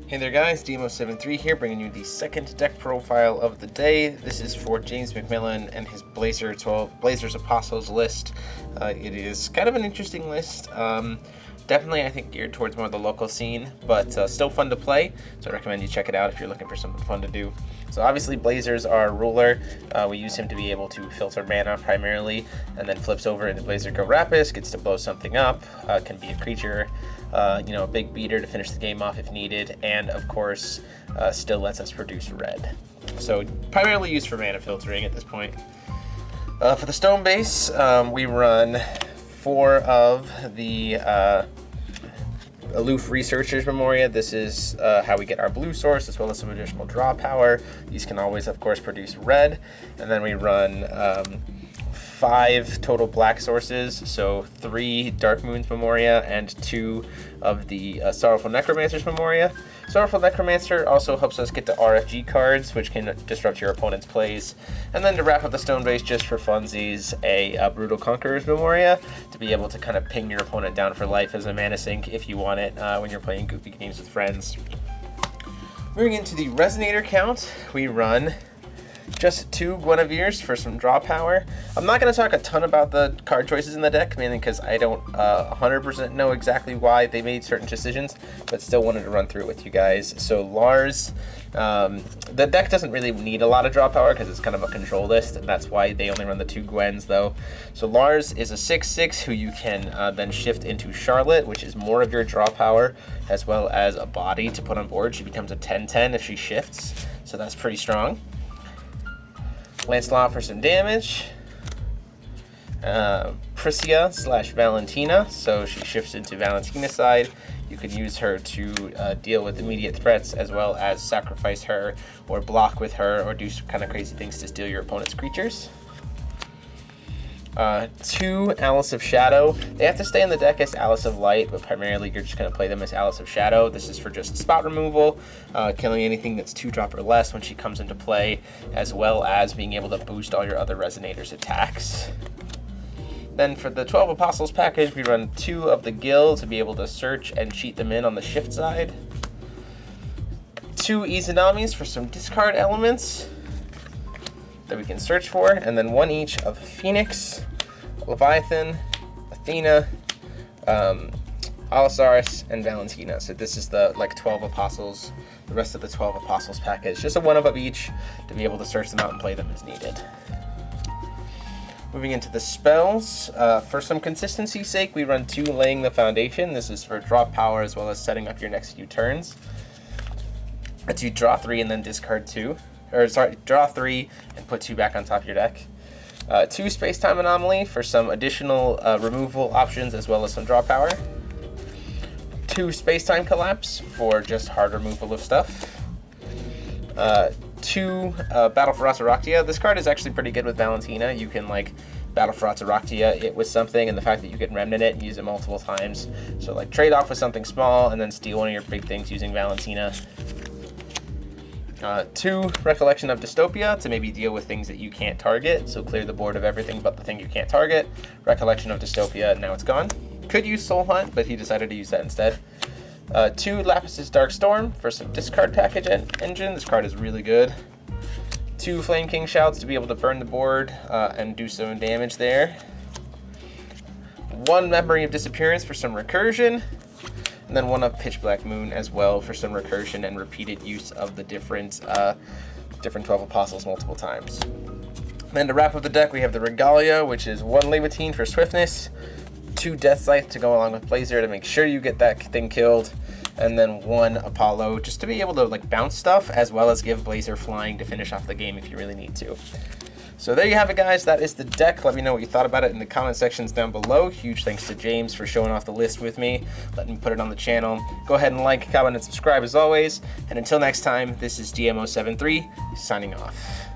Hey there guys, DMO73 here, bringing you the second deck profile of the day. This is for James McMillan and his Blazers Apostles list. It is kind of an interesting list. Definitely, I think, geared towards more of the local scene, but still fun to play, so I recommend you check it out if you're looking for something fun to do. So obviously, Blazers are ruler. We use him to be able to filter mana primarily, and then flips over into Gil Rabus, gets to blow something up, can be a creature, a big beater to finish the game off if needed, and of course, still lets us produce red. So primarily used for mana filtering at this point. For the stone base, we run 4 of the Aloof Researcher's Memoria. This is how we get our blue source, as well as some additional draw power. These can always, of course, produce red. And then we run 5 total black sources, so 3 Dark Moon's Memoria and 2 of the Sorrowful Necromancer's Memoria. Sorrowful Necromancer also helps us get to RFG cards, which can disrupt your opponent's plays. And then to wrap up the stone base, just for funsies, a Brutal Conquerors Memoria, to be able to kind of ping your opponent down for life as a mana sink if you want it when you're playing goofy games with friends. Moving into the Resonator count, we run just 2 Guineveres for some draw power. I'm not going to talk a ton about the card choices in the deck, mainly because I don't 100% know exactly why they made certain decisions, but still wanted to run through it with you guys. So Lars, the deck doesn't really need a lot of draw power because it's kind of a control list, and that's why they only run the 2 Gwens though. So Lars is a 6/6 who you can then shift into Charlotte, which is more of your draw power, as well as a body to put on board. She becomes a 10/10 if she shifts, so that's pretty strong. Lancelot for some damage. Pricia / Valentina, so she shifts into Valentina's side. You could use her to deal with immediate threats, as well as sacrifice her, or block with her, or do some kind of crazy things to steal your opponent's creatures. 2 Alice of Shadow. They have to stay in the deck as Alice of Light, but primarily you're just going to play them as Alice of Shadow. This is for just spot removal, killing anything that's 2-drop or less when she comes into play, as well as being able to boost all your other Resonators' attacks. Then for the 12 Apostles package, we run 2 of the Gil to be able to search and cheat them in on the shift side. 2 Izanamis for some discard elements that we can search for, and then 1 each of Phoenix, Leviathan, Athena, Alisaris, and Valentina. So this is the 12 Apostles, the rest of the 12 Apostles package. Just a 1 of each to be able to search them out and play them as needed. Moving into the spells, for some consistency's sake, we run 2 Laying the Foundation. This is for draw power as well as setting up your next few turns. Lets you draw 3 and then discard 2. Draw 3 and put 2 back on top of your deck. 2 Space-Time Anomaly for some additional removal options as well as some draw power. 2 Space-Time Collapse for just hard removal of stuff. 2 Battle for Resonator. This card is actually pretty good with Valentina. You can Battle for Resonator it with something, and the fact that you can Remnant it and use it multiple times. So trade off with something small and then steal one of your big things using Valentina. 2 Recollection of Dystopia to maybe deal with things that you can't target, so clear the board of everything but the thing you can't target. Recollection of Dystopia, now it's gone. Could use Soul Hunt, but he decided to use that instead. 2 Lapis's Dark Storm for some discard package engine. This card is really good. 2 Flame King Shouts to be able to burn the board and do some damage there. 1 Memory of Disappearance for some recursion. And then 1 of Pitch Black Moon as well for some recursion and repeated use of the different 12 Apostles multiple times. Then to wrap up the deck, we have the Regalia, which is 1 Leviathan for swiftness, 2 Death Scythe to go along with Blazer to make sure you get that thing killed, and then 1 Apollo just to be able to bounce stuff, as well as give Blazer flying to finish off the game if you really need to. So there you have it, guys. That is the deck. Let me know what you thought about it in the comment sections down below. Huge thanks to James for showing off the list with me, letting me put it on the channel. Go ahead and like, comment, and subscribe as always. And until next time, this is DMO73 signing off.